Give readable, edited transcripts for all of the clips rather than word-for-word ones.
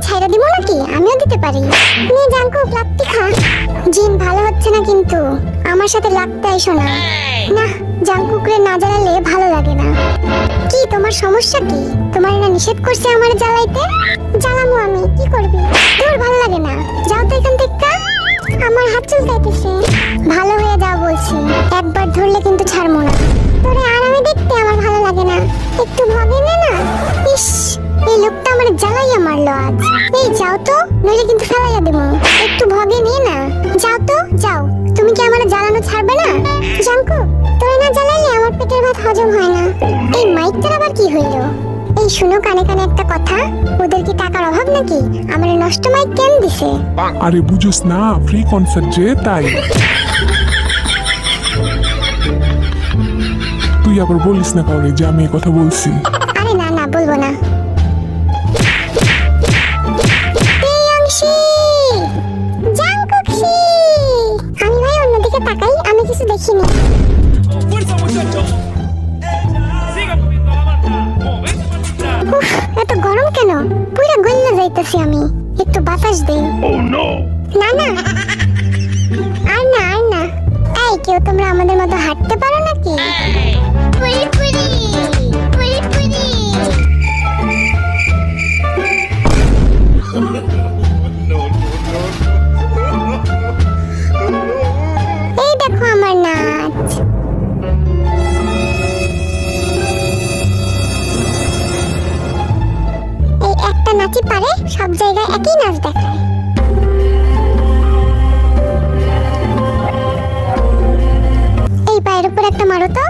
ছাইড়া দিব নাকি? আমিও দিতে পারি। নে জাঙ্কুক লাত্তি খা। জিন ভালো হচ্ছে না কিন্তু, আমার সাথে লাগতে আইসো না। না, জাঙ্কুকরে না জ্বালালে ভালো লাগে না। কি তোমার সমস্যা কি? তোমার না নিষেধ করছে আমার জ্বালাইতে? জ্বালামু আমি, কি করবি? তোর ভালো লাগে না, যাও তো এখান থেকে। আমার হাত চুলকাইতেছে। ভালো হয়ে যাও বলছি, একবার ধরলে কিন্তু ছাড়বো না। তোরে আরামে দেখতে আমার ভালো লাগে না, একটু ভগে নে না। ইস, এই লোকটা আমার জ্বালাইয়া মারলো আজ। এই যাও তো, নইলে কিন্তু ফেলাইয়া দেবো। একটু ভগে নে না, যাও তো যাও। তুমি কি আমার জ্বালানো ছাড়বে না? জাঙ্কুক, তোরে না জ্বালাইলে আমার পেটের ভাত হজম হয় না। এই মাইকটার আবার কি হইলো? এই শুনো কানে কানে একটা কথা, ওদের কি টাকার অভাব নাকি? আমার নষ্ট মাইক কেন দিছে? আরে বুঝোস না, ফ্রি কনসার্ট যে তাই। তুই আবার বলিস না কাউরে যে আমি এই কথা বলছি। আরে না না, বলবো না। প্রিয়াংশী, জাঙ্কুকশী। আমি ভাই অন্যদিকে তাকাই, আমি কিছু দেখিনি। ¡Fuerza, muchachos! ¡Siga moviendo la marcha! ¡Movete, marchita! উফ, এত গরম কেন? পুরা গল্লা যাইতেছি আমি, একটু বাতাস দেই। না না, আর না আর না। এই কেউ তোমরা আমাদের মতো হাঁটতে পারো নাকি? পুরি পুরি পুরি পুরি। এই দেখো আমার নাচ। এই একটা নাচই পারে সব জায়গায় একই নাচ দেখায়। এই পায়ের উপর একটা মারো তো।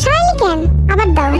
সরাইলি কেন? আবার দাও।